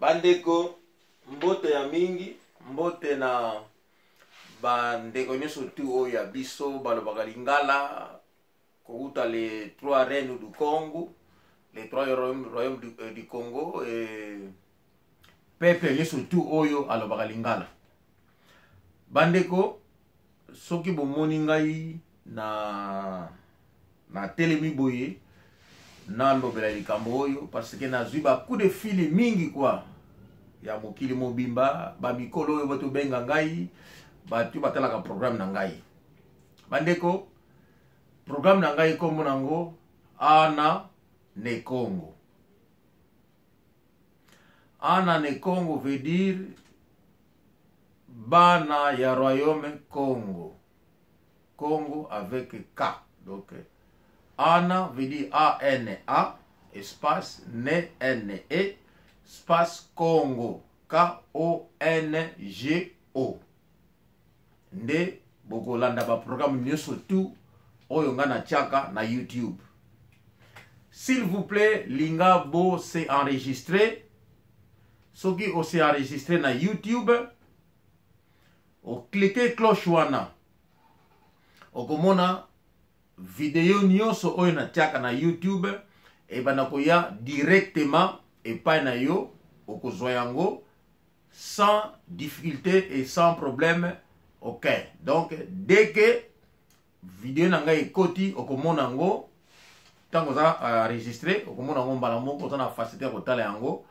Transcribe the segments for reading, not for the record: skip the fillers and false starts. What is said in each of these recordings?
Bandeko mbote ya mingi mbote na bandeko nyoso tu oyo ya biso balobaka lingala kouta les trois reines du Congo, les trois royaumes du Congo et peuple nyoso tu oyo alobaka lingala. Bandeko soki bomoni ngai na telemi boye na lobela likambo oyo parce que nazwi ba coup de fil mingi quoi ya mokili mobimba ba mikolo oyo bato benga ngai batu batalaka programme na ngai. Bandeko programme na ngai kombo nango Ana ne Congo. Ana ne Congo veut dire bana ya royaume Congo. Congo avec K. Donc Ana veut dire A-N-A, espace, N-E, espace Congo, K-O-N-G-O. Nde bokolanda ba programme nyoso tu oyo nga na tiaka na YouTube. S'il vous plaît, linga bo se enregistré. Soki o se enregistré na YouTube, o cliquez cloche wana. Okomona video nyonso oyo na tiaka na YouTube e banakoya directement epai na yo okozwa yango sans difficulté et sans problème. Ok, donc dès que vidéo na ngai ekoti okomona yango tango za enregistré okomona yango mbala moko na facilité ya kotala yango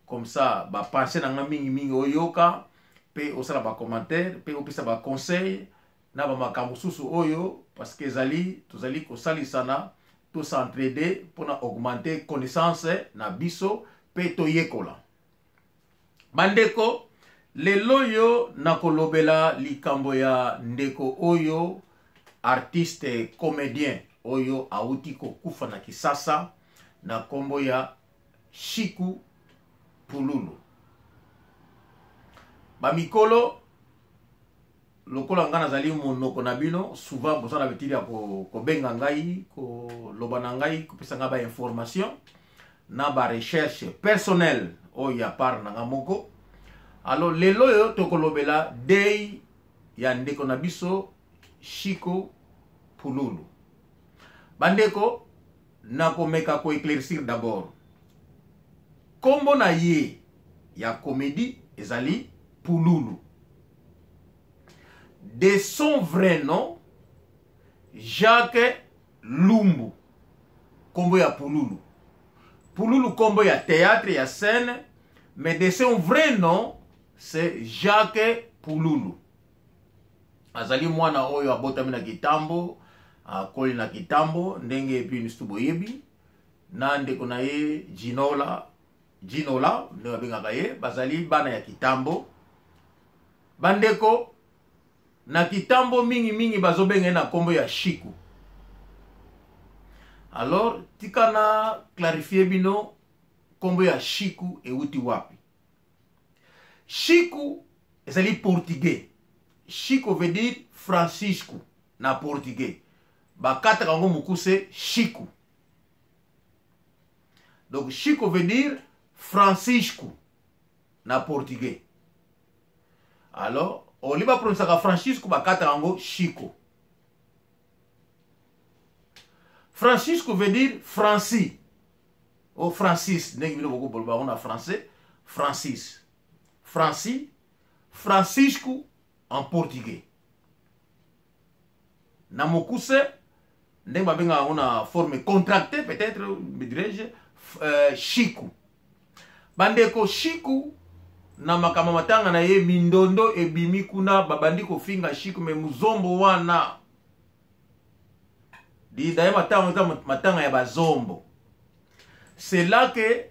comme ça ba pensé na nga mingi oyoka pe osala ba commentaire pe opesa ba conseil na ba makambo susu oyo parce que tozali kosalisana to s'entraider pour augmenter connaissance na biso pe toyekola. Bandeko lelo yo nakolobela likambo ya ndeko oyo artiste comédien oyo auti kokufa na Kisasa na kombo ya Shiku Pululu. Ba mikolo lokola nga nazali monoko na bino souvent bosana betili ya kobenga ngai koloba na ngai kopesa nga ba information na ba recherche personnelle oyo ya part na nga moko. Alors lelo yo tokolobela dei ya ndeko na biso Shiku Pululu. Bandeko nakomeka ko éclaircir d'abord kombo na ye ya comédie ezali Pululu. De son vrai nom, Jacques Lumbu. Kombo ya Pululu. Pululu kombo ya théâtre ya scène, mais de son vrai nom, c'est Jacques Pululu. Azali mwana oyo abotami na kitambo, akoli na kitambo, ndenge epi nistubo yebi, na ndeko na ye Ginola, ndenge abengaka ye, bazali bana ya kitambo. Bandeko, na kitambo mingi bazobenga na kombo ya Shiku. Alors tika na clarifier bino kombo ya Shiku euti wapi. Shiku ezali portugais. Shiku veut dire Francisco na portugais. Bakata kango mukuse Shiku. Donc Shiku veut dire Francisco na portugais. Alors oliba pronosaka Francisco bakata yango Chico. Francisco veut dire Francis. Oh Francis, ndenge bino boko bolba on a français, Francis. Francis, Francisco en portugais. Na mokuse ndenge babenga on a forme contractée peut-être me dirais-je Chico. Bandeko Chico na makama matanga na ye mindondo ebimi kuna babandi kofinga Shiku me muzombo wana di daye matanga ya bazombo. C'est là que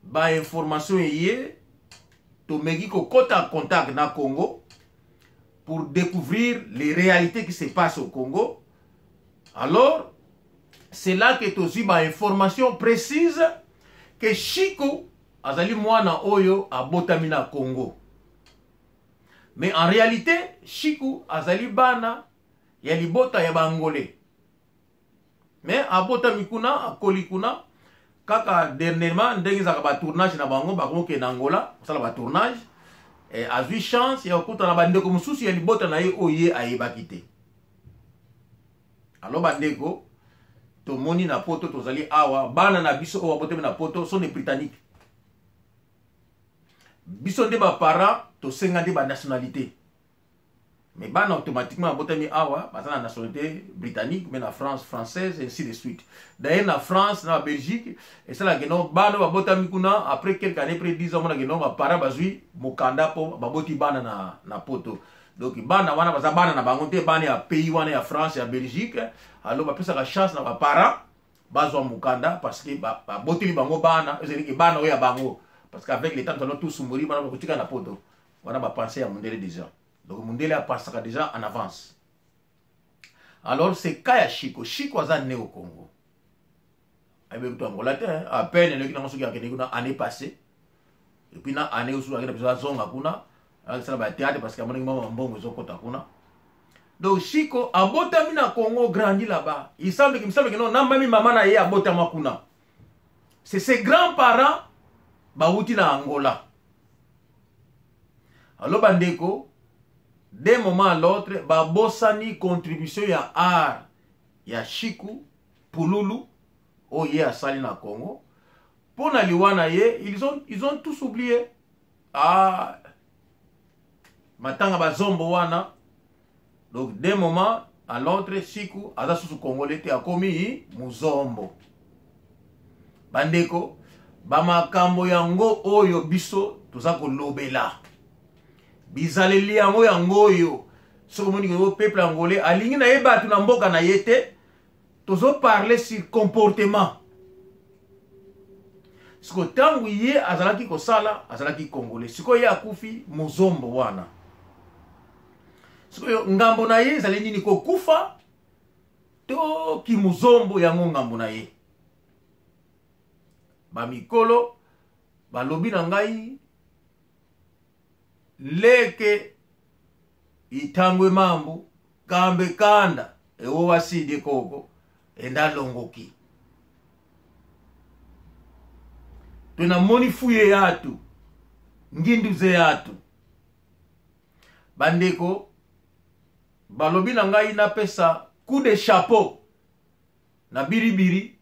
ba information yé to meki ko kota contact na Congo pour découvrir les réalités qui se passent au Congo. Alors c'est là que to zi ba information précise que Shiku azali mwana oyo abotami na Congo. Mais en réalité, Shiku azali bana ya libota ya bangolais. Mais abotami kuna, akoli kuna, kaka dernièrement ndenge za ba tournage na bango ba ko ke na Angola sala ba tournage et a eu chance ya okuta na bandeko mususu ya libota na ye oye ayebaki te. Alors bandeko to moni na poto tozali awa bana na biso o bote na poto sont des britanniques. Biso nde ba parents to senga nde ba nationalité. Mais bana automatiquement bote mi awa ba na nationalité britannique mais na France française et ainsi de suite. D'ailleurs na France na Belgique et ça la geno bana ba bote mi kuna après quelques années après 10 ans na geno ba parents bazui mokanda po ba boti bana na poto. Donc bana wana baza bana na bango te bana ya pays wana ya France ya Belgique. Alors ba pesa la chance na ba parents bazwa mukanda parce que ba botili bango bana ezeli ke bana oya bango parce qu'avec les temps nous allons tous mourir bana ko tika na poto wana ba penser à Mundele déjà. Donc Mundele a pensé déjà en avance. Alors c'est Kaya Chico aza né au Congo. Avec tout Angola à peine le qui na soki akene kuna année passée et puis na année osu akena besoin zonga kuna avec ça ba théâtre parce que mon maman mbongo zokota kuna. Donc Chico abotami na Congo grandi là-bas. Il me semble que non na mami maman na ye abotama kuna. C'est ses grands-parents bauti na Angola. Alors bandeko d'un moment à l'autre babosani contribution ya art ya Chico Pululu oye asali na Congo. Pona liwana ye ils ont tous oublié. Ah matanga bazombo wana. Donc d'un moment à l'autre Chico aza sous congolais te akomi muzombo. Bandeko bamakambo yango oyo biso toza ko lobela. Bizaleli yango yango oyo soko moni ko peuple angolais alingi na yeba tu na mboka na yete tozo parler sur comportement. Siko tangu ye azalaki ko sala azalaki congolais. Siko ye akufi muzombo wana. Siko ngambo na ye zali nini ko kufa to ki muzombo yango ngambo na ye. Ba mikolo ba lobi na ngai leke itangwe mambo kambe kanda ewo wasidi koko enda longoki. Tuna moni fuye yatu nginduze yatu bandeko balobi na ngai na pesa coup de chapeau na biribiri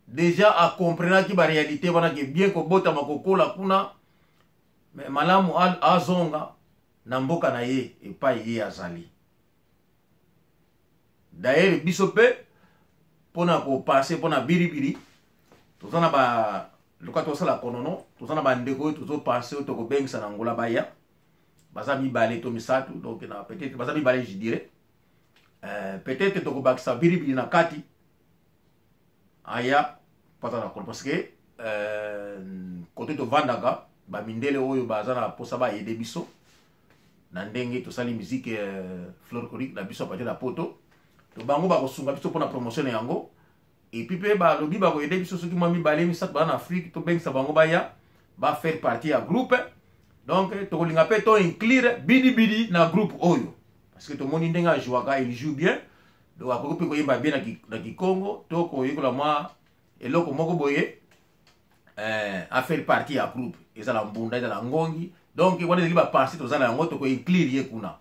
déjà à comprendre ki ba réalité wana ke bien ko bota makokola kuna mais malamu azonga na mboka na ye epai ye azali. D'ailleurs biso pe pona ko passer pona biribiri tozana ba lokato sala konono tozana ba ndeko tozo passer to ko bengisa na Angola baya baza mibale to misatu donc na peut-être baza mibale je dirais peut-être to ko bakisa biribiri na kati aya patana ko parce que côté to vandaka ba mindele oyo baza na posa ba yede biso na ndenge to sali musique folklorique na biso pa na poto to bango ba ko sunga biso pona promotion yango et puis pe ba lobi ba ko yede biso soki mami balemi sat ba na Afrique to bengisa bango ba ya ba faire partie à groupe donc to ko linga pe to inclure bidi na groupe oyo parce que to moni ndenga jouaka il joue bien donc akoko pe ko yemba bien na Congo to ko yekola moi eloko moko boye à faire partie à groupe ezala mbunda ezala ngongi donc wana ezali ba penser tozala yango to ko inclure ye kuna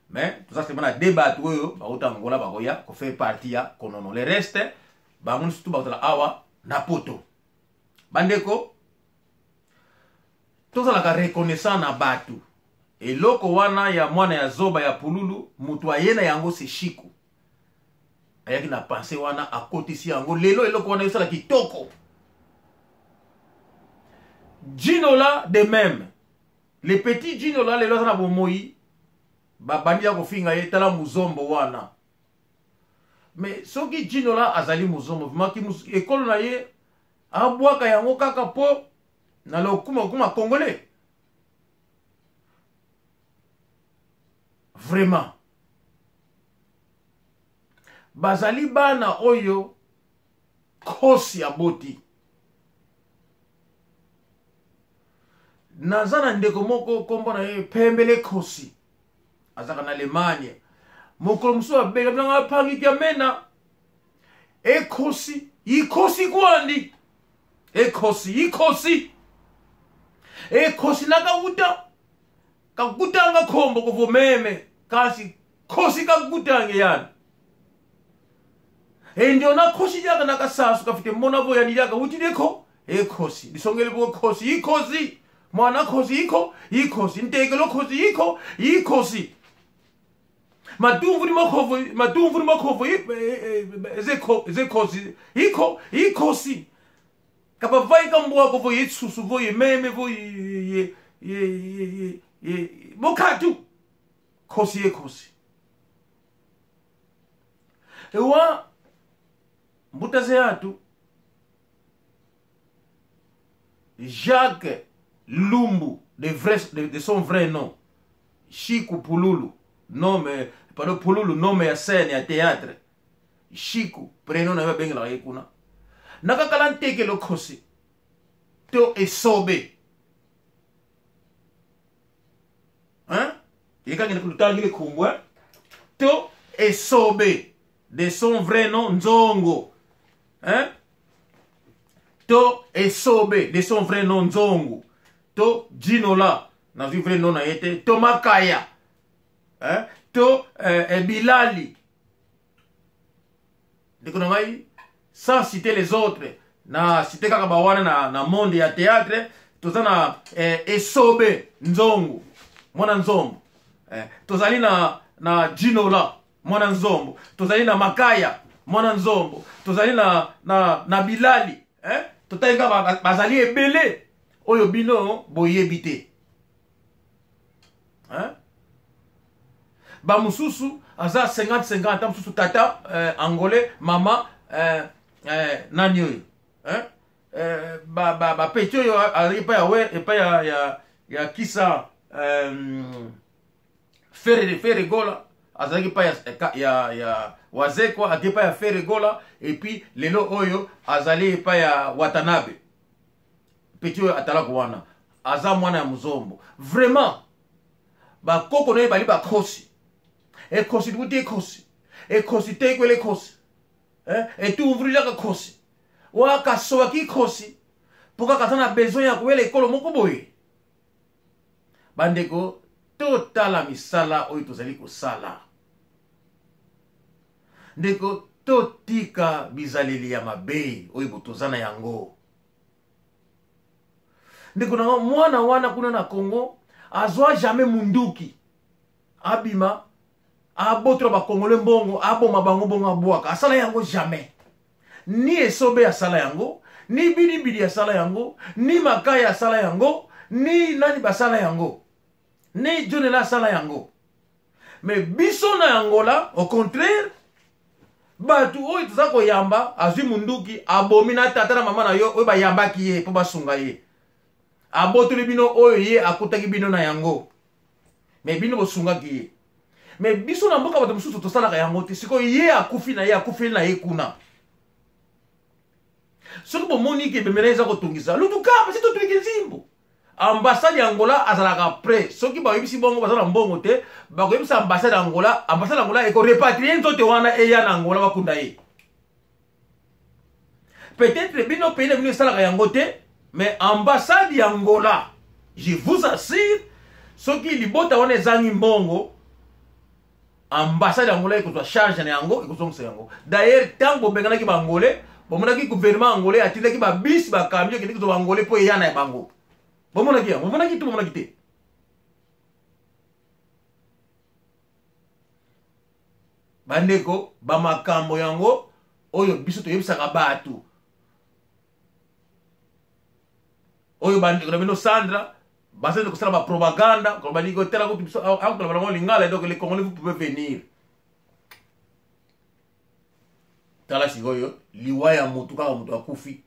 mais tout ça c'est mana débat oyo ba utangola ba koya ko faire partie ya konono le reste ba mun surtout ba utala awa na poto bandeko tozala ka reconnaissant na batu eloko wana ya mwana ya zoba ya pululu mutu ayena yango se Chico ayaki na penser wana akotisi yango lelo eloko wana yosala kitoko. Ginola de même. Les petits Ginola les lozana bomoi babandi ya kofinga ye tala muzombo wana. Mais soki Ginola azali muzombo maki ekolo na ye abwaka yango kaka po na lokuma congolais. Vraiment. Bazali bana oyo kosi aboti. Nazana ndeko moko kombo na ye pembele kosi azaka na Allemagne mokolo muso abega banga pangi kia mena e kosi ikosi kwandi Ekosi nakakuta kakutanga khombo kuvumeme kasi khosi kakutange yani ndio na khosi yaka nakasasu kafite mbona vo yani yaka uti deko khosi disongele vo khosi mwana khosi ikosi ntekelo khosi ikosi matumvu ni makhovo ze khosi ikosi kapa vai kamboa ko vo yitsusu vo yememe vo bokatu khosi ewa mbutaze yatu Jacques Lumbu de son vrai nom Chiku Pululu nome pardon Pululu nome ya scène ya théâtre Chiku prénom na bengi la yekuna nakakala nteke lo khosi to esobe yekangene kulutangile kumbwa to esobe de son vrai nom Nzongo to esobe de son vrai nom Nzongo to Jinola na vrai nom na yete to Makaya to Bilali Dekonamai sans citer les autres na citer kaka bawana na monde ya théâtre tozana esobe Nzongo mwana Nzombo tozali na Jinola mwana Nzombo tozali na Makaya mwana Nzombo tozali na Bilali totalinga bazali ebele oyo bino boyebite ba mususu aza 50-50 mususu tata angolais mama nani oyo ba peti oyo azali pa ya we epa ya kisa Fere Gola azalaki pa ya Wazekwa ati pa ya Fere Gola et puis lelo oyo azali pa ya Watanabe peti oyo atalako wana aza mwana ya Muzombo vraiment bakoko naye bali bakhosi ekosi tukuti ekosi tekwele ekosi etuuvrilaka khosi wakasoaki khosi mpoka kaza na besoin ya koyela ekolo moko boye bandeko totala misala oyo tozali kosala ndeko totika bizaleli ya mabe oyo botoza na yango ndeko na mwana wana kuna na Congo azwa jamais munduki abima abotra ba Congolais mbongo aboma bango bongo abwaka asala yango jamais ni esobe asala yango ni bidibidi asala yango ni Makaya asala yango ni nani basala yango ni Jonela asala yango mais biso na Angola au contraire batu oyo tuza koyamba azwi munduki abomi na tata na mama na yo oyo bayambaki ye po basunga ye abotoli bino oyo ye akutaki bino na yango mais bino bosungaki ye mais biso na mboka bato mosusu tosalaka yango te sikoyo ye akufi na ye akufeli na ye kuna soki bomoni ke bemela eza kotungisa lutuka pasi totuliki nzimbo ambassade ya Angola azalaka prêt soki bayebisi bongo baza na mbongo te bakoyebisa ambassade ya Angola ekorepatrie nzoto wana eya na Angola bakunda ye peut-être bino pays na bino esalaka yango te mais ambassade ya Angola je vous assure soki libota wana ezangi mbongo ambassade ya Angola ekozwa charge na yango ekozongisa yango d'ailleurs tant bobenganaki bangolais bomonaki gouvernement angolais atindaki babisi bakamio ekendeki kozwa bangolais mpo eya na bango bomonaki yango bomonaki te bandeko bamakambo yango oyo biso toyebisaka bato oyo bandeko na bino Sandra basende kosala ba propaganda ko bani ko tela ko biso akula bango lingala donc les Congolais vous pouvez venir tala sigoyo liwa ya mutu kaka mutu akufi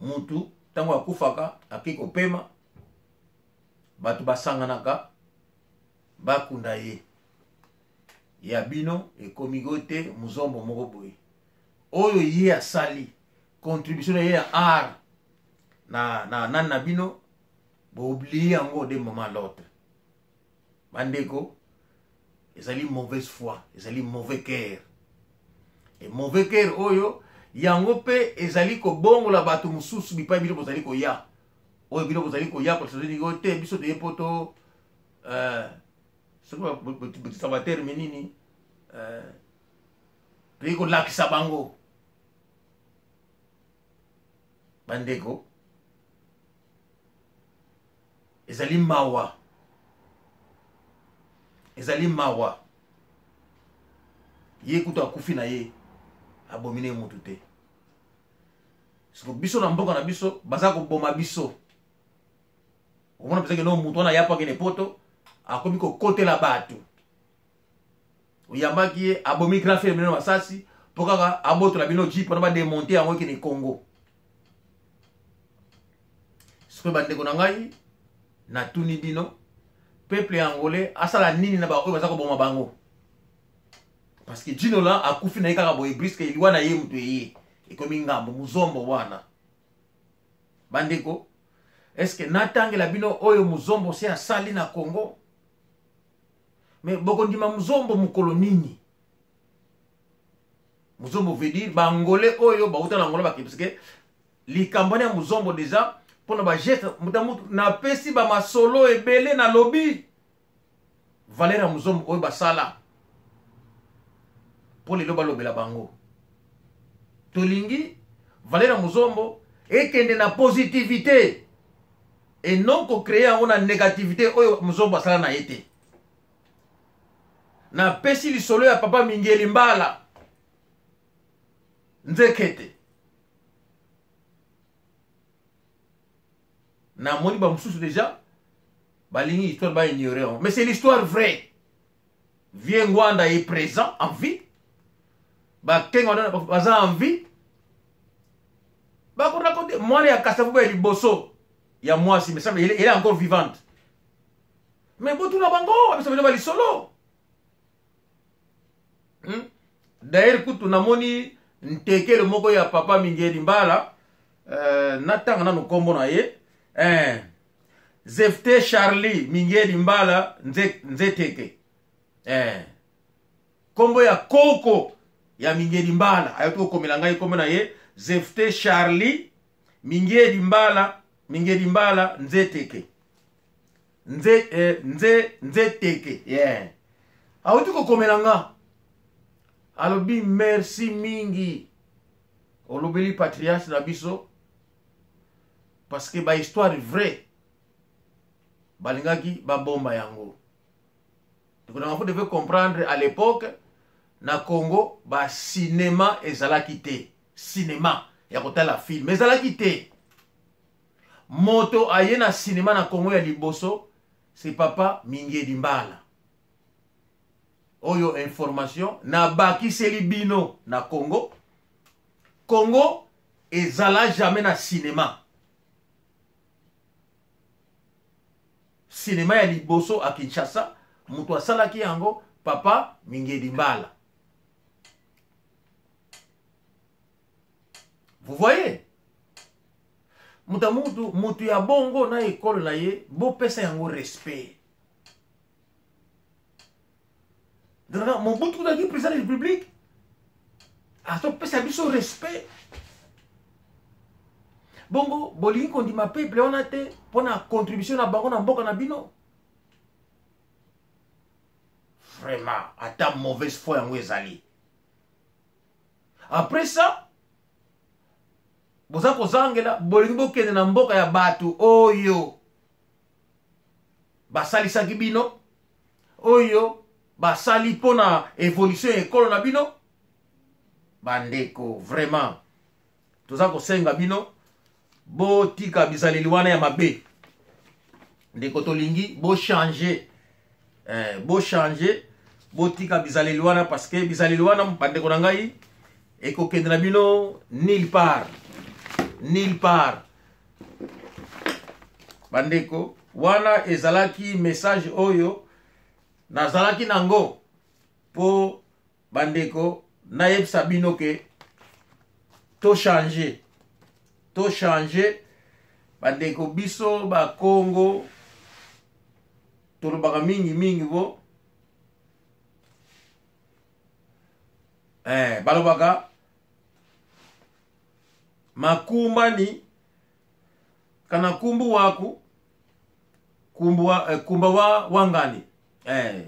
mutu tango akufaka akiko pema batu basanganaka bakunda ye ya bino ekomigote muzombo moko boye oyo ye asali contribution ye ya art na bino oublier yango de moment à l'autre bandeko ezali mauvaise foi ezali mauvais cœur et mauvais cœur oyo yango pe ezali ko bongola bato mususu bipai bino bozali ko ya oyo bino bozali ko ya parce que te biso de poto soko botisa ba terme nini pe ko lakisa bango bandeko ezali mawa ye kutu akufi na ye abomine mutu te siko biso na mboka na biso baza koboma biso omona pesa ke no mutu wana yapaki ne poto akomi kokotela bato oyambaki ye abomi grand frère bino masasi mpo kaka abotola bino jipe wana bademonte yango ekene Congo. Siko bandeko na ngai natuni bino peuple angolais asala nini na ba oyo baza koboma bango parce que Dino la akufi na kaka boye briske iliwa na ye mutu ye ekomi ngambo muzombo wana bandeko est-ce que natangela bino oyo muzombo se asali na Congo mais bokondima muzombo mukolo nini muzombo veut dire bangolais oyo bauta na ngolo parce que likambani ya muzombo déjà pona ba geste mutamutu na pesi ba masolo ebele na lobby Valera muzombo oyo basala pour les lobela bango tolingi Valera muzombo ekende na positivité et non ko créer una négativité oyo muzombo basala na yete na pesi lisolo ya papa Mingeli Mbala nzekete na moni ba mususu déjà balingi histoire ba ignorer mais c'est l'histoire vraie. Vieux Ngwanda est présent en vie ba kenga baza en vie ba ko raconter moi ya Kasavubu ya liboso ya mwasi mais ça il est encore vivante mais botu na bango ça veut dire solo d'ailleurs kutu na moni nteke le moko ya papa Mingeli Mbala natanga na no kombo na ye Zefte Charlie Mingeli Mbala nzeteke kombo ya koko ya Mingeli Mbala ayoto komela ngai kombo na ye Zefte Charlie Mingeli Mbala nzeteke nzeteke ayoto komela nga alobi merci mingi olobeli patriarche na biso parce que ba histoire vraie balingaki ba bomba yango. Donc on devait comprendre à l'époque na Congo ba cinéma ezalaki te cinéma ya kotala film ezalaki te moto aye na cinéma na Congo ya liboso c'est papa Mingeli Mbala oyo information na bakiseli bino na Congo ezala jamais na cinéma ya liboso a Kinshasa mutu asalaki yango papa Mingeli Mbala. Vous voyez mutu ya bongo na école na ye bo pesa yango respect. Donc mon bout tout qui président de la République a to pesa biso respect. Bongo bolingi kondima peuple on a te pona contribution na bango na mboka na bino. Vraiment ata mauvaise foi yango ezali. Après ça boza kozangela bolingi bokende na mboka ya batu oyo basalisaki bino oyo basali pona évolution ya ekolo na bino bandeko vraiment toza kosenga bino bo tika bizaleli wana ya mabe ndeko tolingi bo changer bo tika bizaleli wana parce que bizaleli wana bandeko na ngai ekokende na bino nulle part bandeko wana ezalaki message oyo nazalaki nango po bandeko nayebisa bino ke to changer bandeko biso ba Congo tolobaka mingi bo balobaka makumbani kana kumbu waku kumba wa wangani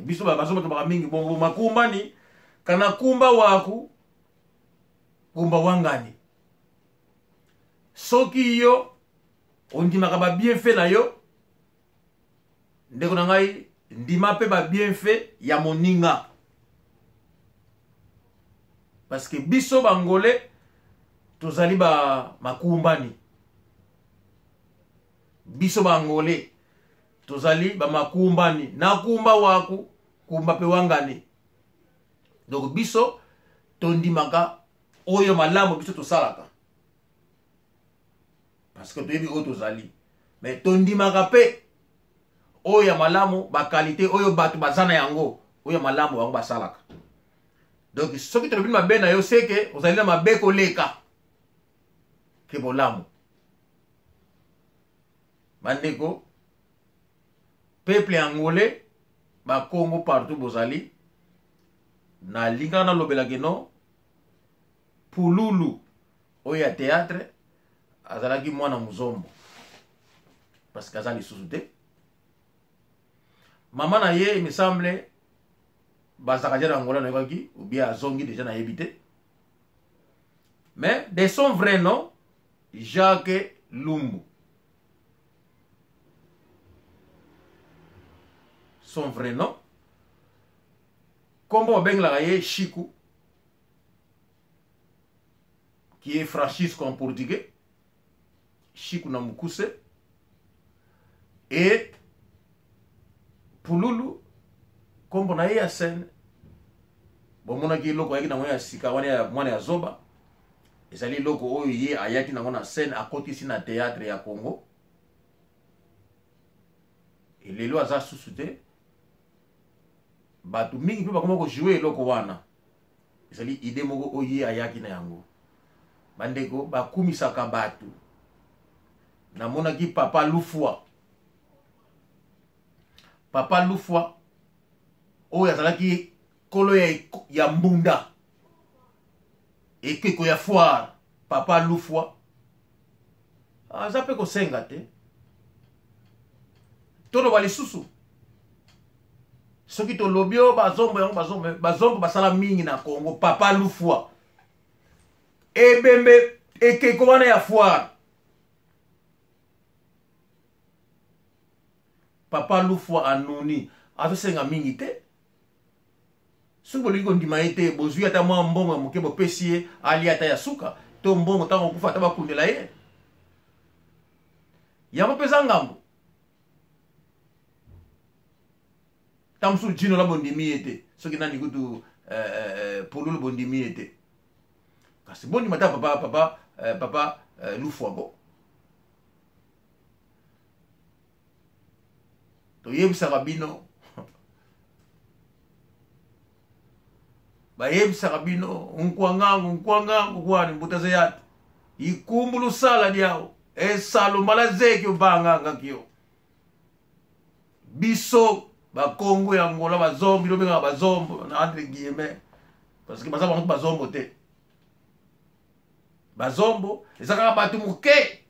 biso bazomba to mingi bongo makumbani kana kumba waku kumba wangani soki yo ondimaka ba bienfait na yo ndeko na ngai ndima pe ba bienfait ya moninga parce que biso bangolais tozali ba makumbani biso bangolais tozali ba makumbani na kumba waku kumba pe wangani donc biso tondimaka oyo malamu biso tosalaka parce que toyebi oyo tozali mais tondimaka pe oyo malamu ba qualité oyo bato bazana yango oyo malamu bango basalaka donc soki tolobi mabe na yo seke ozali na mabe koleka ke bolamu bandeko peuple angolais ba Congo partout bozali na linga na lobelaki no pululu oyo ya théâtre azalaki mwana muzombo parce que azali lisusu te mama na ye il me semble bazaka dia na Angola na yebaki ou bien azongi déjà na yebi te mais de son vrai nom Jacques Lumbu. Son vrai nom comme on benga ye Chiku qui est Francisco en portugais Chiku na Mukuse et Pululu comme on a eu à scène bon mon aki loko yaki na mwana sika mwana ya zoba ezali loko oyo ye ayaki na mwana scène à côté ici na théâtre ya Congo et lelo aza susute batu mingi pe bakoma ko jouer loko wana ezali idée moko oyo ye ayaki na yango bandeko bakumisaka batu na monaki Papa Lufwa oyo azalaki kolo ya mbunda ekeko ya foire Papa Lufwa aza pe kosenga te tolo balisusu soki tolobi oyo bazombo basala mingi na Congo Papa Lufwa ebembe ekeko wana ya foire Papa Lufwa anoni azosenga mingi te soki bolingi kondima ye te bozwi ata mwa mbongo ya moke bopesi ye ali ata ya suka to mbongo ntango okufa ata bakundela ye yango mpenza ngambo tamsu jino la bondimi ye te soki nani kutu Pululu bondimi ye te kasi bondima ta papa Lufwa bo toyebisaka bino bayebisaka bino nkwangangu kwani mbutaze yati ikumbulu sala diao esalo malazeki ubanganga kyo biso bakongo ya Angola bazombi lobenga bazombo na entre guillemets parce que bazaba bantu bazombo te bazombo ezaka batu muke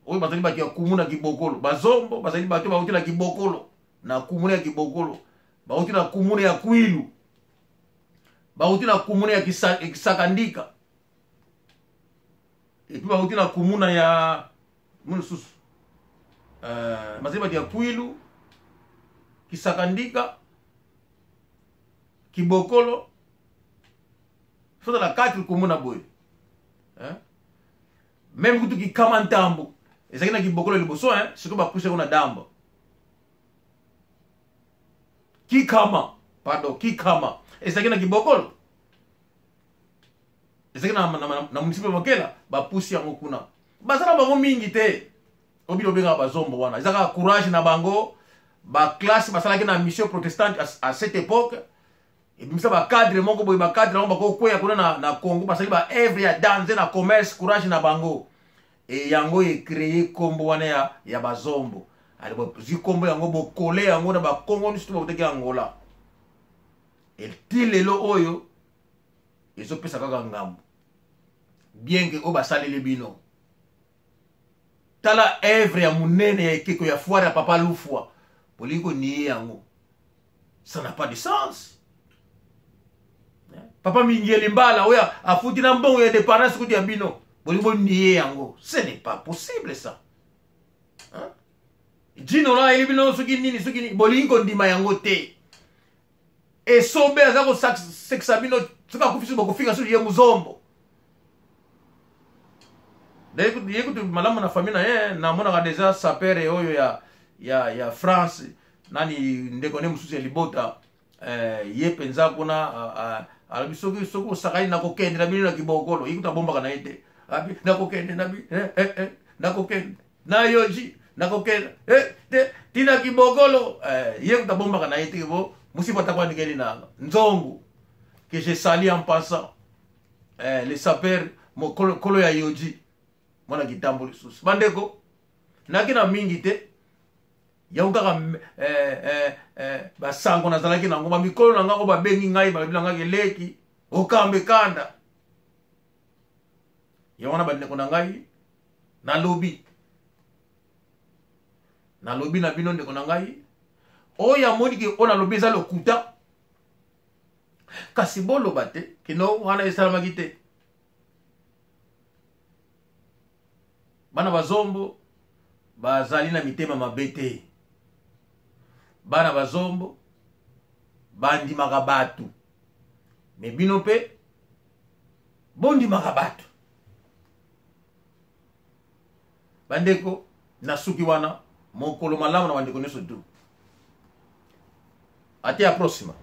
oyo bazali batu ya kumuna kibokolo bazombo bazali batu bauti na kibokolo na kumuna ya kibokolo bauti na kumuna ya kwilu bauti na kumuna ya kisakandika epi bauti na kumuna ya munususu bazali batu ya kwilu kisakandika kibokolo fota la 4 kumuna boy même kutu kikama ntambo ezaki na kibokolo liboso siko bapuse kuna damba kikama ezaki na kibokolo ezaki na munisipe mokela bapusi yango kuna bazala bango mingi te obilo benga bazombo wana ezaka courage na bango ba classe basalaki na mission protestante à cette époque et bimisa ba cadre moko boy ba cadre moko bako kwea kuna na Congo basali ba œuvre ya danse na commerce courage na bango et yango e créer kombo wana ya bazombo ali bo zi kombo yango bo coller yango na ba Congo ni stuba boteki Angola et tilelo oyo ezo pesa kaka ngambo bien que oba salele bino tala œuvre ya munene ya ekeko ya foire ya papa Lufwa bolingo niye yango ça n'a pas de sens. Papa Mingieli Mbala oya afuti na mbongo ya dépendance kuti ya bino bolingo niye yango, ce n'est pas possible ça. Jino la elibino suki nini suki nini bolingo ndima yango te. E sobe azako sexa bino suka kufisu bokufika su ye muzombo. Yekutu malamu na famina na mona ka deja sapere oyo ya France nani ndeko ne mususi libota ye penza kuna alabisoki soko sakai na kokende na bino na kibokolo yekuta bomba kana ite abi na kokende na bi na kokende na yoji na kokende tina kibokolo yekuta bomba kana ite bo musiba takwa ngeli na nzongo que j'ai sali en passant les sapeurs mo kolo ya yoji mwana kitambo lisusu bandeko nakina mingi te yaukaka basango nazalaki nango bamikolo na ngako babengi ngai balabila ngaki leki okambe kanda yawana bandeko na ngai nalobi na bino ndeko na ngai oya moniki ona lobi eza lokuta kasi boloba te kino wana esalamaki te. Bana bazombo bazali na mitema mabete, bana bazombo bandimaka batu me bino pe bondimaka batu. Bandeko nasuki wana mokolo malamu na bandeko neso tu ate a próxima.